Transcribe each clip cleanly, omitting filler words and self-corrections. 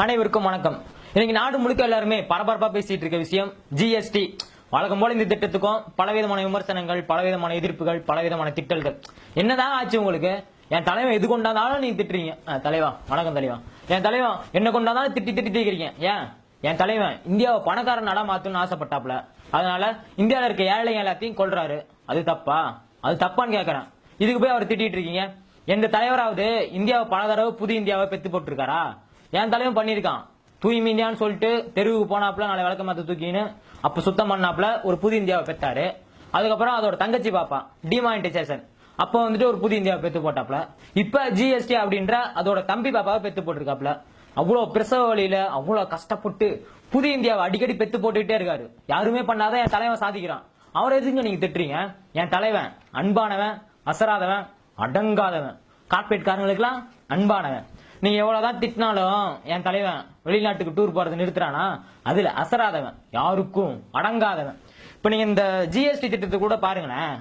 அனைவருக்கும் வணக்கம். இன்னைக்கு நாடு முழுக்க எல்லாருமே பரபரப்பா பேசிட்டு இருக்க விஷயம் ஜிஎஸ்டி. வழக்கம் போல இந்த திட்டத்துக்கும் பலவிதமான விமர்சனங்கள், பலவிதமான எதிர்ப்புகள், பலவிதமான திட்டல்கள். என்னதான் ஆச்சு உங்களுக்கு? என் தலைவன் எது கொண்டாந்தாலும் நீங்க திட்டுறீங்க. தலைவா வணக்கம் தலைவா. என் தலைவன் என்ன கொண்டாந்தாலும் திட்டி திட்டி தீக்கிறீங்க. ஏன் என் தலைவன் இந்தியாவை பணக்கார நாடா மாத்தணும்னு ஆசைப்பட்டாப்ல. அதனால இந்தியாவில இருக்க ஏழை எல்லாத்தையும் கொள்றாரு. அது தப்பா? அது தப்பான்னு கேக்குறேன். இதுக்கு போய் அவர் திட்டிட்டு இருக்கீங்க. எந்த தலைவராவது இந்தியாவை பல தடவை புது இந்தியாவை பெத்து போட்டிருக்காரா? என் தலைவன் பண்ணிருக்கான். தூய்மை இந்தியான்னு சொல்லிட்டு தெருவுக்கு போனாப்ல, நாளை விளக்க மாத்த தூக்கின்னு அப்ப சுத்தம் பண்ணாப்ல ஒரு புது இந்தியாவை பெற்றாரு. அதுக்கப்புறம் அதோட தங்கச்சி பாப்பா டிமானிட்டைசேஷன் அப்ப வந்துட்டு ஒரு புது இந்தியாவை பெத்து போட்டாப்ல. இப்ப ஜிஎஸ்டி அப்படின்ற அதோட தம்பி பாப்பாவை பெத்து போட்டிருக்காப்ல. அவ்வளவு பிரசவ வழியில அவ்வளவு கஷ்டப்பட்டு புது இந்தியாவை அடிக்கடி பெத்து போட்டுக்கிட்டே இருக்காரு. யாருமே பண்ணாத என் தலைவன் சாதிக்கிறான். அவரை எதுங்க நீங்க திட்டுறீங்க? என் தலைவன் அன்பானவன், அசராதவன், அடங்காதவன், கார்பரேட் காரங்களுக்கெல்லாம் அன்பானவன். நீங்க எவ்வளவுதான் திட்டினாலும் என் தலைவன் வெளிநாட்டுக்கு டூர் போறது நிறுத்துறானா? அதுல அசராதவன், யாருக்கும் அடங்காதவன். இப்ப நீங்க இந்த ஜிஎஸ்டி திட்டத்தை கூட பாருங்களேன்.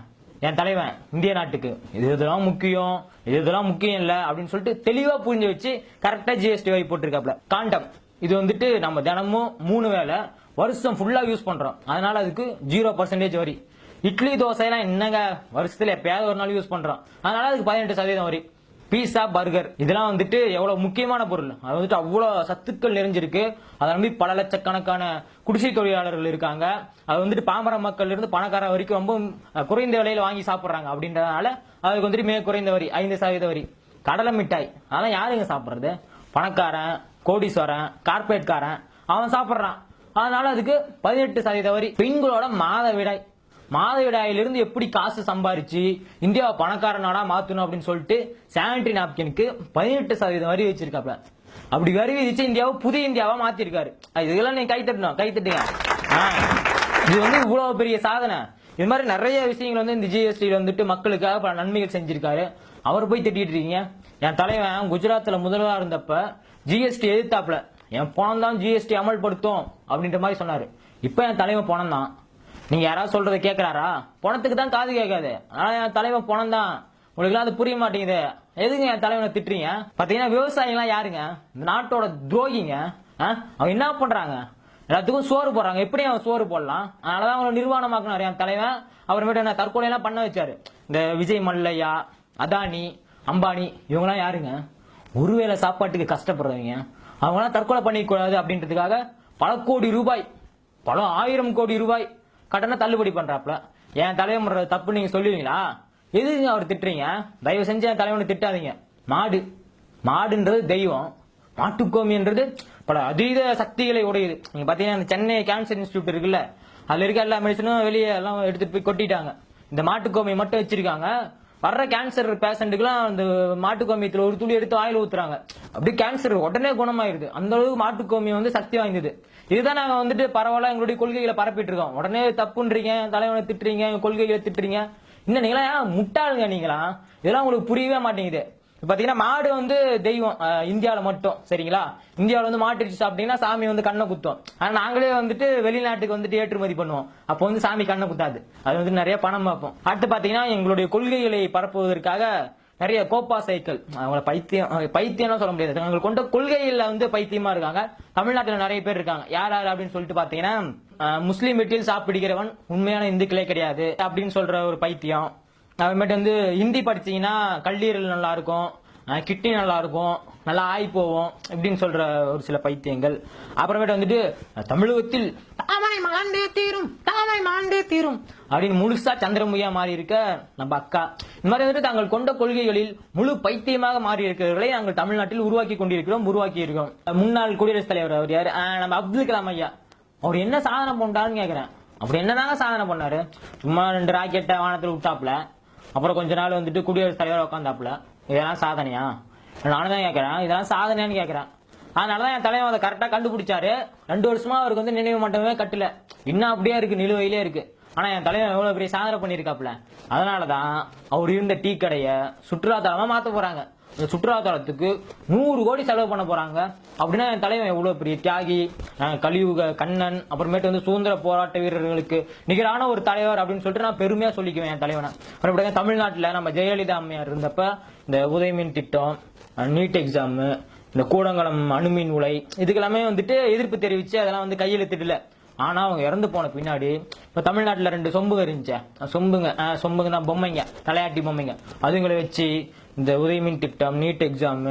என் தலைவன் இந்திய நாட்டுக்கு இதெல்லாம் முக்கியம், இதெல்லாம் முக்கியம் இல்ல அப்படின்னு சொல்லிட்டு தெளிவா புரிஞ்சு வச்சு கரெக்டா ஜிஎஸ்டி வரி போட்டிருக்காப்ல. காண்டம் இது வந்துட்டு நம்ம தினமும் 3 வேளை வருஷம் ஃபுல்லா யூஸ் பண்றோம். அதனால அதுக்கு 0% வரி. இட்லி தோசை எல்லாம் என்னங்க வருஷத்துல எப்பயாவது ஒரு நாள் யூஸ் பண்றோம். அதனால அதுக்கு 18% வரி. பீஸா, பர்கர் இதெல்லாம் வந்துட்டு எவ்வளவு முக்கியமான பொருள். அது வந்துட்டு அவ்வளவு சத்துக்கள் நிறைஞ்சிருக்கு. அதை நம்பி பல லட்சக்கணக்கான குடிசை தொழிலாளர்கள் இருக்காங்க. அது வந்துட்டு பாமர மக்கள் இருந்து பணக்கார வரைக்கும் ரொம்ப குறைந்த விலையில வாங்கி சாப்பிடுறாங்க. அப்படின்றதுனால அதுக்கு வந்துட்டு மிக குறைந்த வரி 5% வரி. கடலை மிட்டாய் அதெல்லாம் யாருங்க சாப்பிடுறது? பணக்காரன், கோடீஸ்வரன், கார்பரேட்காரன் அவன் சாப்பிடுறான். அதனால அதுக்கு 18% வரி. பெண்களோட மாதவிடாயிலிருந்து எப்படி காசு சம்பாரிச்சு இந்தியாவை பணக்கார நாடா மாத்தணும் அப்படின்னு சொல்லிட்டு சானிட்டரி நாப்கினுக்கு 18% வரி வச்சிருக்காப்ல. அப்படி வரி விதிச்சு இந்தியாவை புதிய இந்தியாவா மாத்திருக்காரு. இதெல்லாம் நீங்க கைத்தட்டுங்க. இது வந்து இவ்வளவு பெரிய சாதனை. இது மாதிரி நிறைய விஷயங்கள் வந்து இந்த ஜிஎஸ்டி வந்துட்டு மக்களுக்காக பல நன்மைகள் செஞ்சிருக்காரு. அவர் போய் திட்டிட்டு இருக்கீங்க. என் தலைவன் குஜராத்ல முதல்வரா இருந்தப்ப ஜிஎஸ்டி எதிர்த்தாப்ல. என் பணம் தான் ஜிஎஸ்டி அமல்படுத்தும் அப்படின்ற மாதிரி சொன்னாரு. இப்ப என் தலைவன் பணம் தான். நீங்க யாராவது சொல்றதை கேட்கிறாரா? பணத்துக்கு தான் காது கேட்காது. ஆனா என் தலைவன் பணம் தான். உங்களுக்கு அது புரிய மாட்டேங்குது. எதுங்க என் தலைவனை திட்டுறீங்க? பாத்தீங்கன்னா விவசாயிகள் யாருங்க? இந்த நாட்டோட துரோகிங்க. அவங்க என்ன பண்றாங்க? எல்லாத்துக்கும் சோறு போடுறாங்க. எப்படி அவன் சோறு போடலாம்? அதனாலதான் அவங்களை நிர்வாணமாக்குனாரு என் தலைவன். அப்புறமேட்டு என்ன தற்கொலை எல்லாம் பண்ண வச்சாரு. இந்த விஜய் மல்லையா, அதானி, அம்பானி இவங்கெல்லாம் யாருங்க? ஒருவேளை சாப்பாட்டுக்கு கஷ்டப்படுறவங்க. அவங்களாம் தற்கொலை பண்ணிக்க கூடாது அப்படின்றதுக்காக பல கோடி ரூபாய், பல 1000 கோடி ரூபாய் கடனை தள்ளுபடி பண்றாப்ல. என் தலைவன் தப்பு நீங்க சொல்லுவீங்களா? எதுங்க அவர் திட்டுறீங்க? தயவு செஞ்சு என் தலைவனை திட்டாதீங்க. மாடுன்றது தெய்வம். மாட்டுக்கோமின்றது பல அதீத சக்திகளை உடையது. நீங்க பாத்தீங்கன்னா சென்னை கேன்சர் இன்ஸ்டிடியூட் இருக்குல்ல, அதுல இருக்க எல்லா மெடிசனும் வெளியே எல்லாம் எடுத்துட்டு போய் கொட்டிட்டாங்க. இந்த மாட்டுக்கோமியை மட்டும் வச்சிருக்காங்க. வர்ற கேன்சர் பேஷண்ட்டுக்குலாம் அந்த மாட்டுக்கோமியத்துல ஒரு துளி எடுத்து ஆயில் ஊத்துறாங்க. அப்படி கேன்சர் உடனே குணமாயிருது. அந்த அளவுக்கு மாட்டுக்கோமியம் வந்து சக்தி வாய்ந்தது. இதுதான் நாங்க வந்துட்டு பரவாயில்ல எங்களுடைய கொள்கைகளை பரப்பிட்டு இருக்கோம். உடனே தப்புன்றீங்க, தலைவனை திட்டுறீங்க, கொள்கைகளை திட்டுறீங்க. இன்னும் நீங்களா முட்டாளுங்க. நீங்களா இதெல்லாம் உங்களுக்கு புரியவே மாட்டேங்குது. பாத்தீங்கன்னா மாடு வந்து தெய்வம் இந்தியாவில மட்டும். சரிங்களா? இந்தியாவில வந்து மாட்டு இறைச்சி சாப்பிட்டீங்கன்னா சாமி வந்து கண்ணை குத்தும். ஆனா நாங்களே வந்துட்டு வெளிநாட்டுக்கு வந்துட்டு ஏற்றுமதி பண்ணுவோம். அப்போ வந்து சாமி கண்ணை குத்தாது. அது வந்து நிறைய பணம் பார்ப்போம். அடுத்து பாத்தீங்கன்னா எங்களுடைய கொள்கைகளை பரப்புவதற்காக நிறைய கோப்பா சைக்கிள், அவங்கள பைத்தியம் சொல்ல முடியாது. அவங்க கொண்ட கொள்கையில வந்து பைத்தியமா இருக்காங்க. தமிழ்நாட்டில் நிறைய பேர் இருக்காங்க. யார் அப்படின்னு சொல்லிட்டு பாத்தீங்கன்னா முஸ்லீம் வீட்டில் சாப்பிடுகிறவன் உண்மையான இந்துக்களே கிடையாது அப்படின்னு சொல்ற ஒரு பைத்தியம். அப்புறமேட்டு வந்து ஹிந்தி படிச்சீங்கன்னா கல்லீரல் நல்லா இருக்கும், கிட்னி நல்லா இருக்கும், நல்லா ஆய் போவோம் இப்படின்னு சொல்ற ஒரு சில பைத்தியங்கள். அப்புறமேட்டு வந்துட்டு தமிழகத்தில் தாமரை மாண்டே தீரும் அப்படின்னு முழுசா சந்திரமுகியா மாறி இருக்க நம்ம அக்கா. இந்த மாதிரி வந்துட்டு தாங்கள் கொண்ட கொள்கைகளில் முழு பைத்தியமாக மாறி இருக்கிறவர்களை நாங்கள் தமிழ்நாட்டில் உருவாக்கி இருக்கோம். முன்னாள் குடியரசுத் தலைவர் அவர் யாரு? நம்ம அப்துல் கலாம் ஐயா. அவர் என்ன சாதனை பண்ணாருன்னு கேக்குறேன். அப்படி என்னதாங்க சாதனை பண்ணாரு? சும்மா 2 ராக்கெட்டை வானத்தில் விட்டாப்ல. அப்புறம் கொஞ்ச நாள் வந்துட்டு குடியரசுத் தலைவர் உட்காந்தாப்புல. இதெல்லாம் சாதனையா? நானும் தான் கேட்கறேன். இதெல்லாம் சாதனையான்னு கேட்கறேன். அதனாலதான் என் தலைவன் அதை கரெக்டா கண்டுபிடிச்சாரு. 2 வருஷமா அவருக்கு வந்து நினைவு மண்டபமே கட்டல. இன்னும் அப்படியே இருக்கு, நிலுவையிலே இருக்கு. ஆனா என் தலைவன் எவ்வளவு பெரிய சாதனை பண்ணிருக்காப்ல. அதனாலதான் அவர் இருந்த டீ கடைய சுற்றுலாத்தலமா மாத்த போறாங்க. இந்த சுற்றுலாத்தலத்துக்கு 100 கோடி செலவு பண்ண போறாங்க. அப்படின்னா என் தலைவன் எவ்வளவு பெரிய தியாகி, கலியுக கண்ணன், அப்புறமேட்டு வந்து சுதந்திர போராட்ட வீரர்களுக்கு நிகரான ஒரு தலைவர் அப்படின்னு சொல்லிட்டு நான் பெருமையா சொல்லிக்குவேன் என் தலைவனை. அப்புறம் தமிழ்நாட்டில் நம்ம ஜெயலலிதா அம்மையார் இருந்தப்ப இந்த உதயமின் திட்டம், நீட் எக்ஸாம், இந்த கூடங்குளம் அணுமின் உலை இதுக்கெல்லாமே வந்துட்டு எதிர்ப்பு தெரிவிச்சு அதெல்லாம் வந்து கையெழுத்திடல. ஆனா அவங்க இறந்து போன பின்னாடி இப்ப தமிழ்நாட்டுல 2 சொம்புங்க இருந்துச்சு, சொம்புங்க தான் பொம்மைங்க, தலையாட்டி பொம்மைங்க, அதுங்களை வச்சு இந்த உதயமின் திட்டம், நீட் எக்ஸாம்,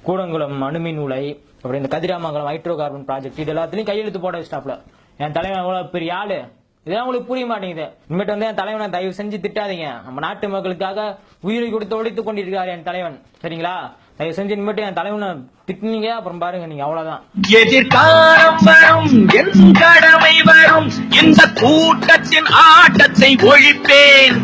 கூடங்குளம் அணுமின் உலை, அப்புறம் இந்த கதிராமங்கலம் ஹைட்ரோ கார்பன் ப்ராஜெக்ட் இது எல்லாத்துலயும் கையெழுத்து போட வச்சிட்டாப்ல. என் தலைவன் எவ்வளவு பெரிய ஆளு, இதெல்லாம் உங்களுக்கு புரிய மாட்டேங்குது. இனிமேட்டு வந்து என் தலைவனை தயவு செஞ்சு திட்டாதீங்க. நம்ம நாட்டு மக்களுக்காக உயிரை கொடுத்து ஒழித்துக் கொண்டிருக்கிறார் என் தலைவன், சரிங்களா? தயவு செஞ்சு இனிமேட்டு என் தலைவனை திட்டுனீங்க அப்புறம் பாருங்க நீங்க அவ்வளவுதான். எதிர்காலம் வரும், என் கடமை வரும், இந்த கூட்டத்தின் ஆட்டத்தை ஒழிப்பேன்.